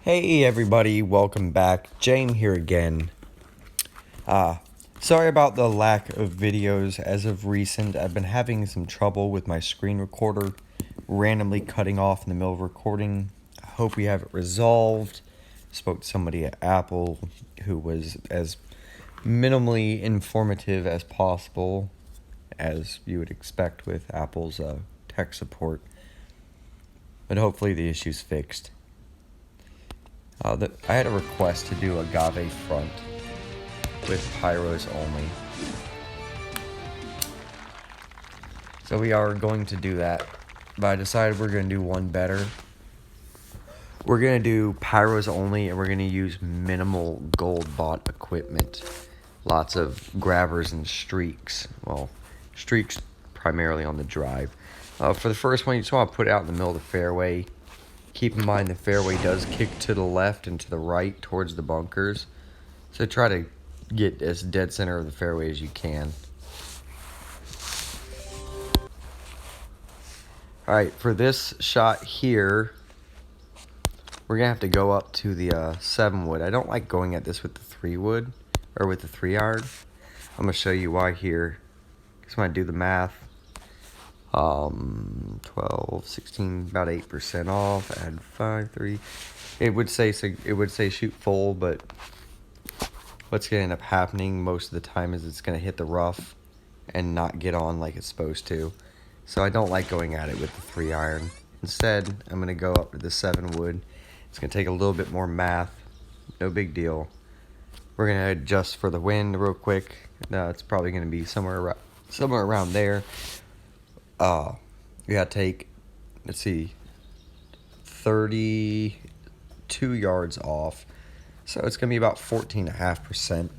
Hey everybody, welcome back. James here again. Sorry about the lack of videos as of recent. I've been having some trouble with my screen recorder randomly cutting off in the middle of recording. I hope we have it resolved. Spoke to somebody at Apple who was as minimally informative as possible, as you would expect with Apple's tech support. But hopefully the issue's fixed. I had a request to do Agave front with pyros only. So we are going to do that. But I decided we're going to do one better. We're going to do pyros only, and we're going to use minimal gold bought equipment. Lots of grabbers and streaks. Well, streaks primarily on the drive. For the first one, you just want to put it out in the middle of the fairway. Keep in mind the fairway does kick to the left and to the right towards the bunkers. So try to get as dead center of the fairway as you can. Alright, for this shot here, we're going to have to go up to the 7 wood. I don't like going at this with the 3 wood, or with the 3 iron. I'm going to show you why here. Because when I do the math, 12, 16, about 8% off, add 5, 3. It would say shoot full, but what's going to end up happening most of the time is it's going to hit the rough and not get on like it's supposed to. So I don't like going at it with the 3 iron. Instead, I'm going to go up to the 7 wood. It's going to take a little bit more math. No big deal. We're going to adjust for the wind real quick. It's probably going to be somewhere around there. We gotta take, let's see, 32 yards off. So it's gonna be about 14.5%.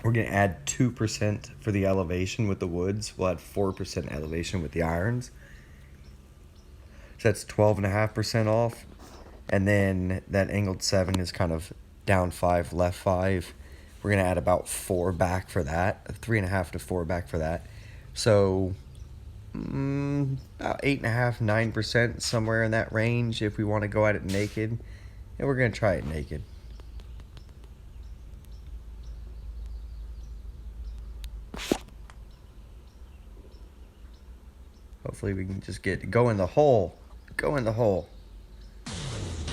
We're gonna add 2% for the elevation with the woods. We'll add 4% elevation with the irons. So that's 12.5% off. And then that angled 7 is kind of down 5, left 5. We're gonna add about 4 back for that, 3.5 to 4 back for that. So about 8.5, 9%, somewhere in that range if we want to go at it naked. And we're going to try it naked. Hopefully we can just go in the hole. Go in the hole.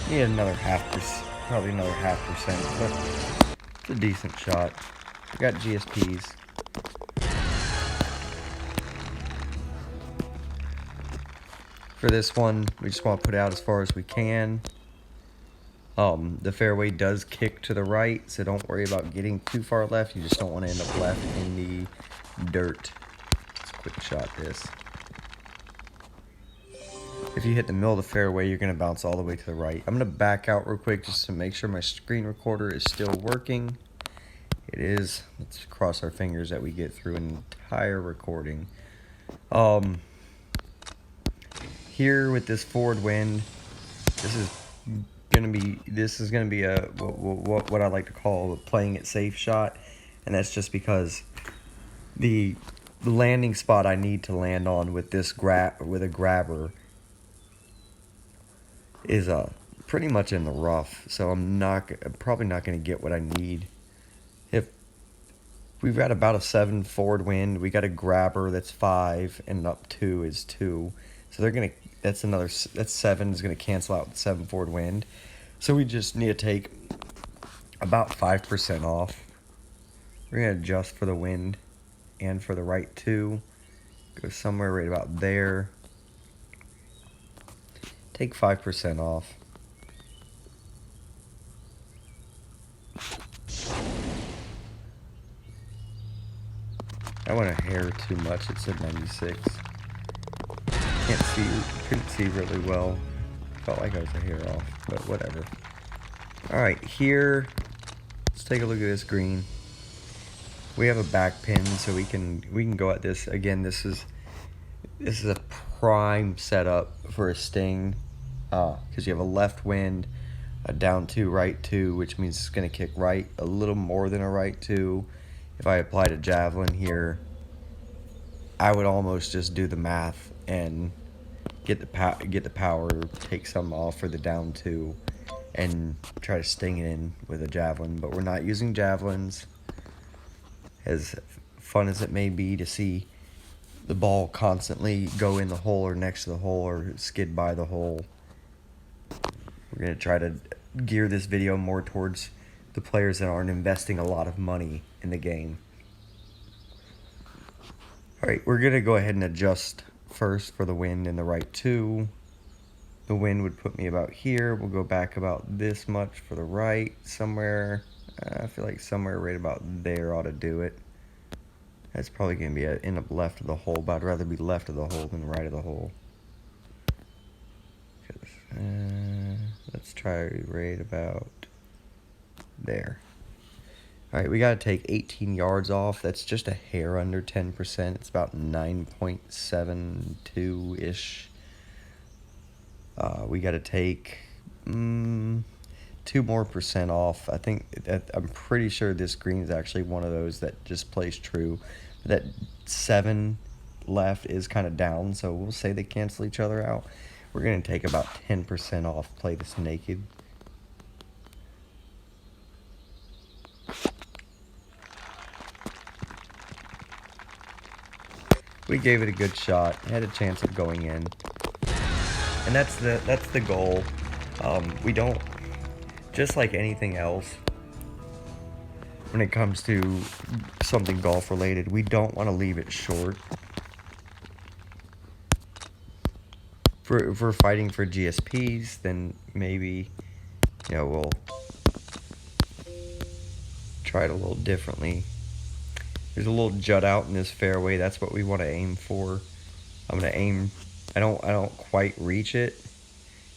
Need another 0.5%, probably another 0.5%, but it's a decent shot. We got GSPs. For this one, we just want to put it out as far as we can. The fairway does kick to the right, so don't worry about getting too far left. You just don't want to end up left in the dirt. Let's quick shot this. If you hit the middle of the fairway, you're going to bounce all the way to the right. I'm going to back out real quick just to make sure my screen recorder is still working. It is. Let's cross our fingers that we get through an entire recording. Here with this forward wind, this is gonna be a what I like to call a playing it safe shot, and that's just because the landing spot I need to land on with this with a grabber is pretty much in the rough, so I'm probably not gonna get what I need. If we've got about a 7 forward wind, we got a grabber that's 5 and up 2 is 2. So that's 7 is going to cancel out the 7 forward wind. So we just need to take about 5% off. We're going to adjust for the wind and for the right 2. Go somewhere right about there. Take 5% off. I went a hair too much. It said 96. Couldn't see really well. Felt like I was a hair off, but whatever. Alright, here, let's take a look at this green. We have a back pin, so we can go at this. Again, this is a prime setup for a sting, because you have a left wind, a down 2, right 2, which means it's going to kick right a little more than a right 2. If I applied a javelin here, I would almost just do the math and get the power, take some off for the down 2, and try to sting it in with a javelin, but we're not using javelins. As fun as it may be to see the ball constantly go in the hole or next to the hole or skid by the hole, we're going to try to gear this video more towards the players that aren't investing a lot of money in the game. Alright, we're going to go ahead and adjust first for the wind in the right 2. The wind would put me about here. We'll go back about this much for the right, somewhere. I feel like somewhere right about there ought to do it. That's probably going to be end up left of the hole, but I'd rather be left of the hole than right of the hole. Let's try right about there. Alright, we got to take 18 yards off. That's just a hair under 10%. It's about 9.72-ish. We got to take 2 more percent off. I'm pretty sure this green is actually one of those that just plays true. That 7 left is kind of down, so we'll say they cancel each other out. We're going to take about 10% off, play this naked. We gave it a good shot, had a chance of going in. And that's the goal. We don't, just like anything else, when it comes to something golf related, we don't want to leave it short. If we're fighting for GSPs, then maybe, we'll try it a little differently. There's a little jut out in this fairway. That's what we want to aim for. I'm gonna aim. I don't quite reach it.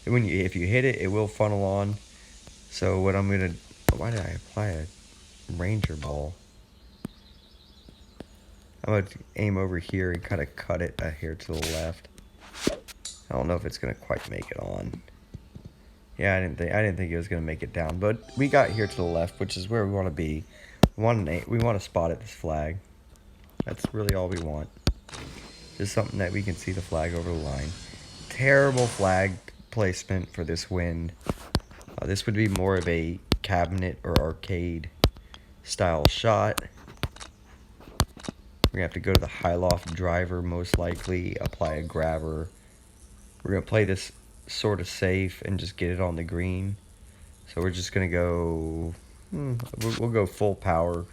If you hit it, it will funnel on. So what I'm gonna. Why did I apply a Ranger ball? I'm gonna aim over here and kind of cut it a hair to the left. I don't know if it's gonna quite make it on. Yeah, I didn't think it was gonna make it down, but we got here to the left, which is where we want to be. We want to spot at this flag. That's really all we want. Just something that we can see the flag over the line. Terrible flag placement for this wind. This would be more of a cabinet or arcade style shot. We're gonna have to go to the high loft driver most likely, apply a grabber. We're gonna play this sort of safe and just get it on the green. So we're just gonna go. We'll go full power. I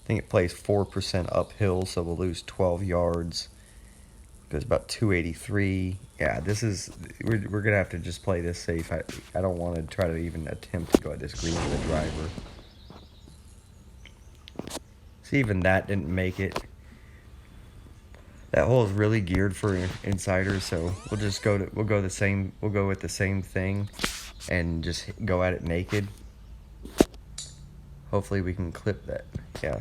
think it plays 4% uphill, so we'll lose 12 yards. Goes about 283. Yeah, we're gonna have to just play this safe. I don't want to try to even attempt to go at this green with a driver. See, even that didn't make it. That hole is really geared for insiders, so we'll go with the same thing, and just go at it naked. Hopefully we can clip that. Yeah.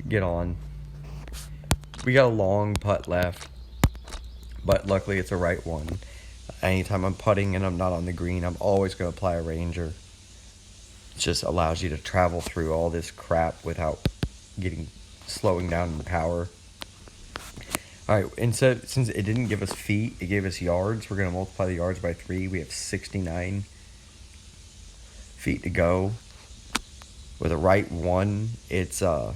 Get on. We got a long putt left, but luckily it's a right one. Anytime I'm putting and I'm not on the green, I'm always going to apply a Ranger. It just allows you to travel through all this crap without slowing down in power. Alright, since it didn't give us feet, it gave us yards. We're going to multiply the yards by 3. We have 69 feet to go. With a right 1, it's going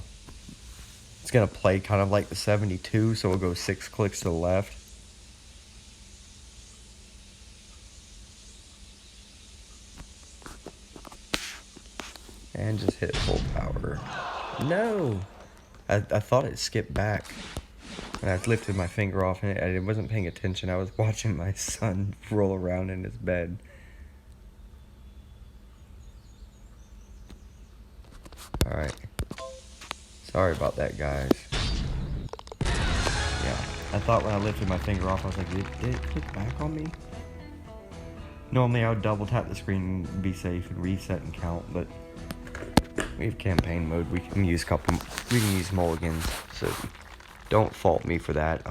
to play kind of like the 72, so we'll go 6 clicks to the left. And just hit full power. No! I thought it skipped back. And I lifted my finger off and I wasn't paying attention. I was watching my son roll around in his bed. Alright. Sorry about that, guys. Yeah. I thought when I lifted my finger off, I was like, did it click back on me? Normally I would double tap the screen and be safe and reset and count, but we have campaign mode. We can use mulligans, so don't fault me for that.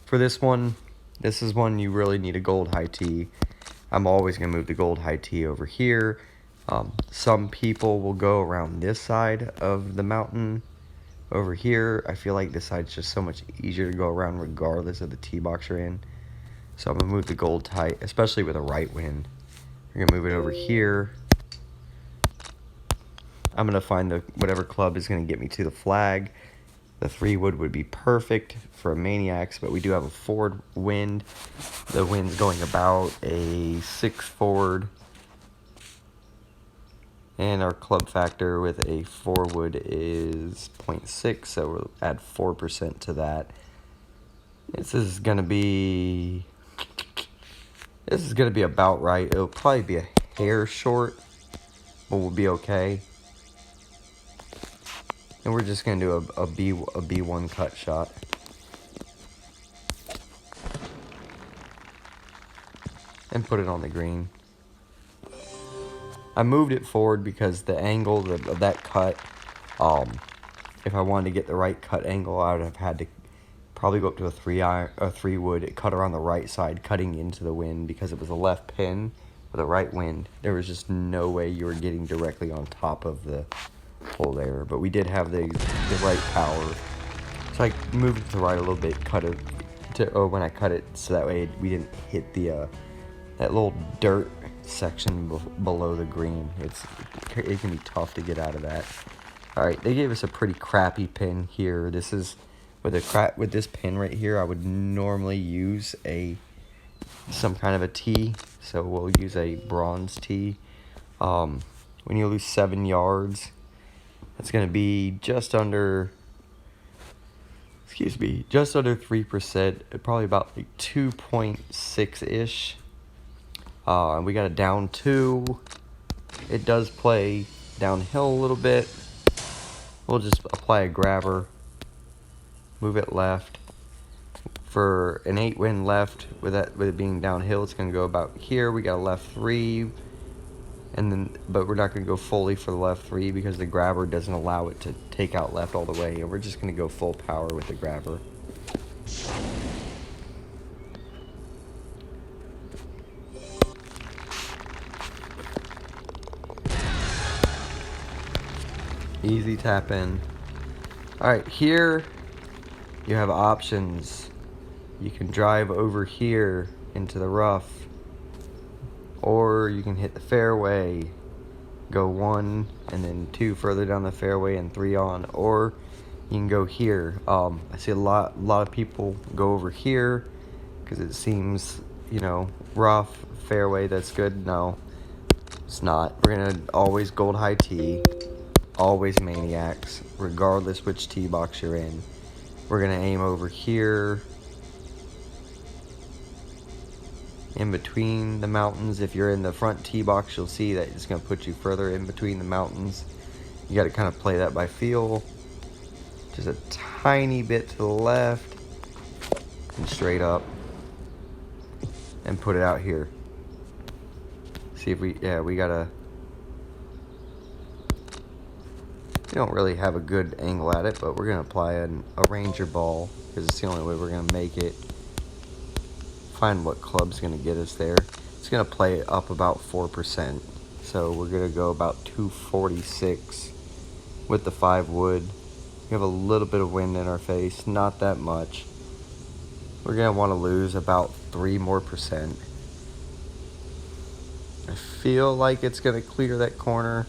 For this one, this is one you really need a gold high tee. I'm always gonna move the gold high tee over here. Some people will go around this side of the mountain over here. I feel like this side's just so much easier to go around regardless of the tee box you're in. So I'm gonna move the gold tight, especially with a right wind. We're gonna move it over here. I'm gonna find whatever club is gonna get me to the flag. The 3-wood would be perfect for maniacs, but we do have a forward wind. The wind's going about a 6 forward. And our club factor with a 4-wood is 0.6, so we'll add 4% to that. This is gonna be about right. It'll probably be a hair short, but we'll be okay. And we're just gonna do a B1 cut shot. And put it on the green. I moved it forward because the angle of that cut, if I wanted to get the right cut angle, I would have had to probably go up to a 3-wood. It cut around the right side, cutting into the wind because it was a left pin with a right wind. There was just no way you were getting directly on top of the hole there. But we did have the right power, so I moved it to the right a little bit, when I cut it, so that way we didn't hit the that little dirt section below the green. It can be tough to get out of that. All right, they gave us a pretty crappy pin here. This is with this pin right here. I would normally use some kind of a tee, so we'll use a bronze tee. When you lose 7 yards, that's going to be just under 3%, probably about like 2.6-ish. We got a down 2. It does play downhill a little bit. We'll just apply a grabber, move it left. For an 8-wind left, with it being downhill, it's going to go about here. We got a left 3, but we're not going to go fully for the left 3 because the grabber doesn't allow it to take out left all the way, and we're just going to go full power with the grabber. Easy tap in. Alright, here you have options. You can drive over here into the rough, or you can hit the fairway, go 1 and then 2 further down the fairway and 3 on, or you can go here. I see a lot of people go over here because it seems, rough fairway. That's good. No, it's not. We're gonna always gold high tee. Always maniacs, regardless which tee box you're in. We're gonna aim over here, in between the mountains. If you're in the front tee box, you'll see that it's gonna put you further in between the mountains. You gotta kind of play that by feel. Just a tiny bit to the left, and straight up, and put it out here. See if we gotta. We don't really have a good angle at it, but we're going to apply a Ranger ball because it's the only way we're going to make it. Find what club's going to get us there. It's going to play up about 4%. So we're going to go about 246 with the 5-wood. We have a little bit of wind in our face, not that much. We're going to want to lose about 3% more. I feel like it's going to clear that corner.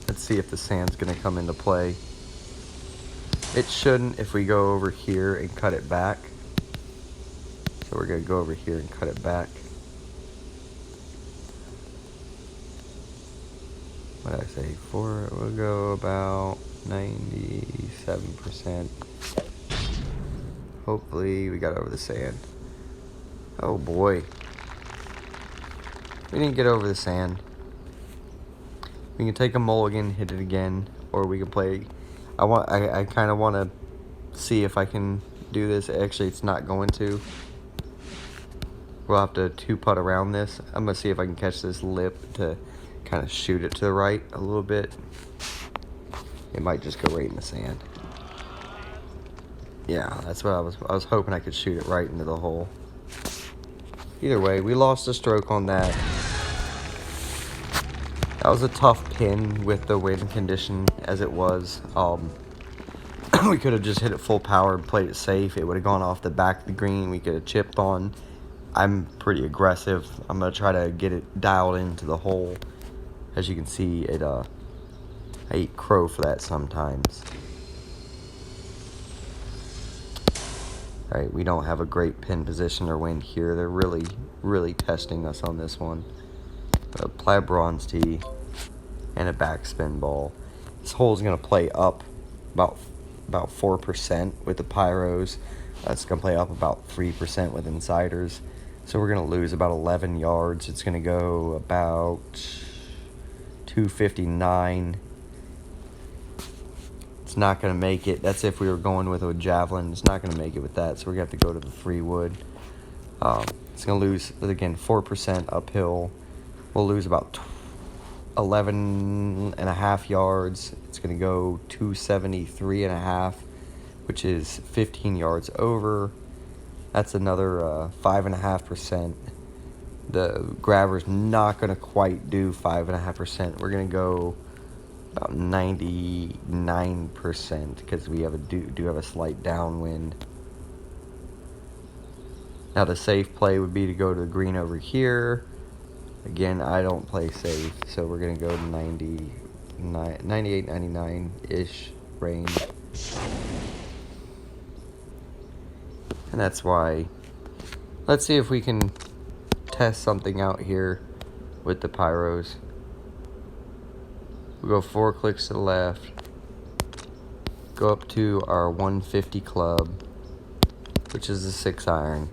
Let's see if the sand's going to come into play. It shouldn't if we go over here and cut it back. So we're going to go over here and cut it back. What did I say? We'll go about 97%. Hopefully we got over the sand. Oh boy. We didn't get over the sand. We can take a mulligan, hit it again, or we can play. I kind of want to see if I can do this. Actually, it's not going to. We'll have to 2-putt around this. I'm gonna see if I can catch this lip to kind of shoot it to the right a little bit. It might just go right in the sand. Yeah, that's what I was hoping I could shoot it right into the hole. Either way, we lost a stroke on that. That was a tough pin with the wind condition as it was. We could have just hit it full power and played it safe. It would have gone off the back of the green. We could have chipped on I'm pretty aggressive. I'm going to try to get it dialed into the hole. As you can see, I eat crow for that sometimes. Alright, we don't have a great pin position or wind here. They're really testing us on this one. Apply a bronze tee and a backspin ball. This hole is going to play up about 4% with the pyros. It's going to play up about 3% with insiders. So we're going to lose about 11 yards. It's going to go about 259. It's not going to make it. That's if we were going with a javelin. It's not going to make it with that, so we're going to have to go to the 3 wood. It's going to lose, again, 4% uphill. We'll lose about 11 and a half yards. It's going to go 273 and a half, which is 15 yards over. That's another 5.5%. The grabber's not going to quite do 5.5%. We're going to go about 99% because we do have a slight downwind. Now the safe play would be to go to the green over here. Again, I don't play safe, so we're going to go to 98, 99-ish range. And that's why. Let's see if we can test something out here with the pyros. We'll go 4 clicks to the left. Go up to our 150 club, which is a 6 iron.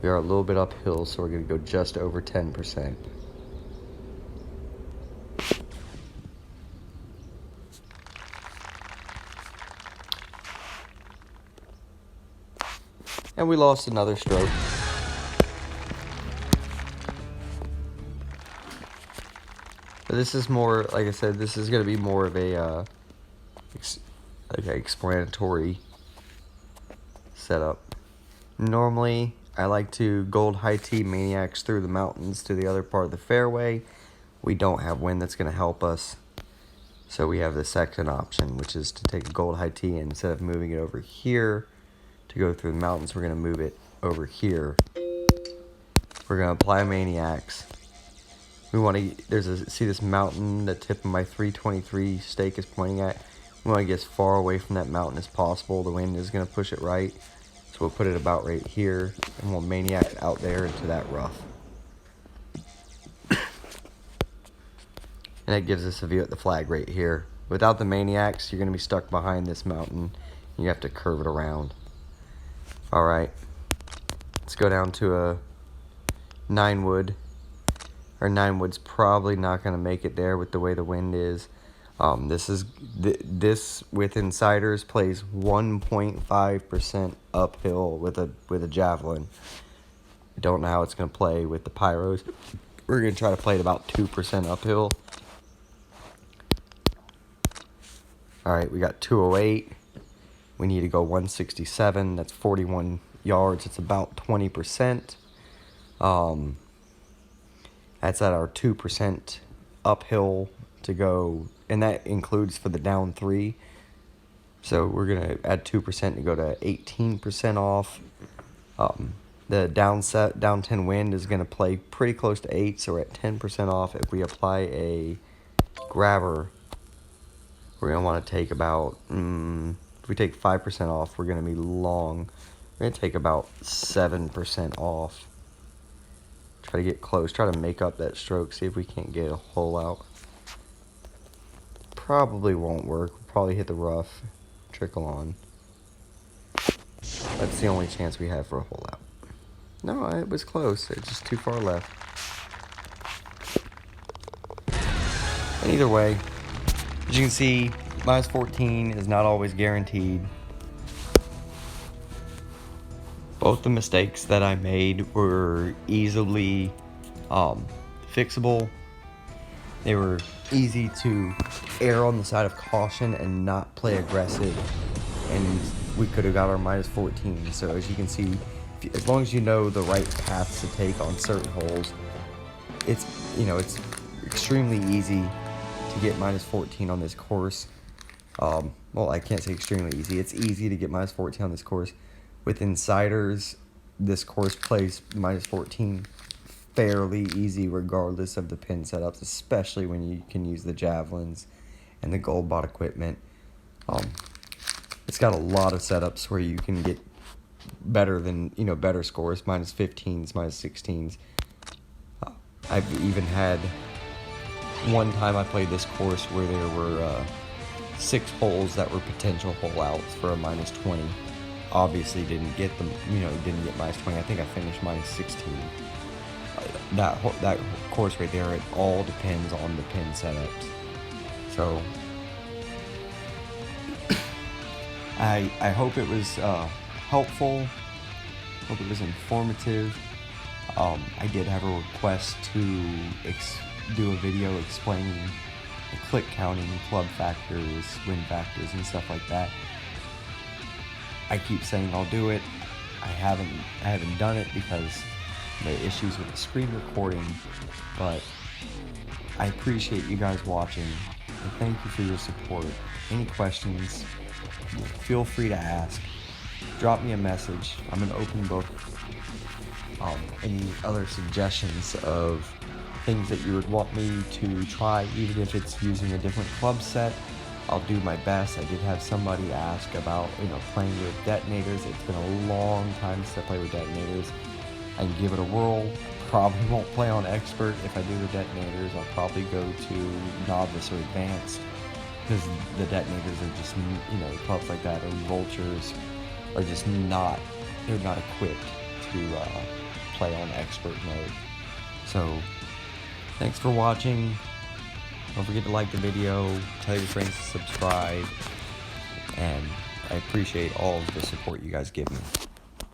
We are a little bit uphill, so we're going to go just over 10%. And we lost another stroke. But this is more, like I said, this is going to be more of a explanatory setup. Normally, I like to gold high tee maniacs through the mountains to the other part of the fairway. We don't have wind that's going to help us. So we have the second option, which is to take a gold high tee, and instead of moving it over here to go through the mountains, we're going to move it over here. We're going to apply maniacs. We want to, see this mountain, the tip of my 323 stake is pointing at. We want to get as far away from that mountain as possible. The wind is going to push it right. So we'll put it about right here, and we'll maniac out there into that rough. And that gives us a view at the flag right here. Without the maniacs, you're going to be stuck behind this mountain. You have to curve it around. Alright, let's go down to a 9 wood. Our 9 wood's probably not going to make it there with the way the wind is. This with insiders plays 1.5% uphill with a javelin. I don't know how it's going to play with the pyros. We're going to try to play it about 2% uphill. Alright, we got 208. We need to go 167. That's 41 yards. It's about 20%. That's at our 2% uphill to go, and that includes for the down 3. So we're going to add 2% to go to 18% off. The down 10 wind is going to play pretty close to 8, so we're at 10% off. If we apply a grabber, we're going to want to take about, if we take 5% off, we're going to be long. We're going to take about 7% off. Try to get close, try to make up that stroke, see if we can't get a hole out. Probably won't work. We'll probably hit the rough, trickle on. That's the only chance we have for a hole out. No, it was close. It's just too far left. And either way, as you can see, minus 14 is not always guaranteed. Both the mistakes that I made were easily fixable. They were easy to err on the side of caution and not play aggressive, and we could have got our minus 14. So as you can see, as long as you know the right paths to take on certain holes, it's extremely easy to get minus 14 on this course. Well, I can't say extremely easy. It's easy to get minus 14 on this course. With insiders, this course plays -14 fairly easy regardless of the pin setups, especially when you can use the javelins and the gold bot equipment. It's got a lot of setups where you can get better than, better scores, -15s, -16s. I've even had one time I played this course where there were 6 holes that were potential hole outs for a -20. Obviously didn't get them, didn't get -20. I think I finished -16. That course right there, it all depends on the pin setups. So I hope it was helpful. Hope it was informative. I did have a request to do a video explaining the click counting, club factors, win factors, and stuff like that. I keep saying I'll do it. I haven't done it because the issues with the screen recording, but I appreciate you guys watching, and thank you for your support. Any questions, feel free to ask. Drop me a message. I'm an open book. Any other suggestions of things that you would want me to try, even if it's using a different club set, I'll do my best. I did have somebody ask about, playing with detonators. It's been a long time since I played with detonators. I can give it a whirl. Probably won't play on expert if I do the detonators. I'll probably go to novice or advanced, because the detonators are just, clubs like that, or vultures, are just they're not equipped to play on expert mode. So, thanks for watching. Don't forget to like the video, tell your friends to subscribe, and I appreciate all of the support you guys give me.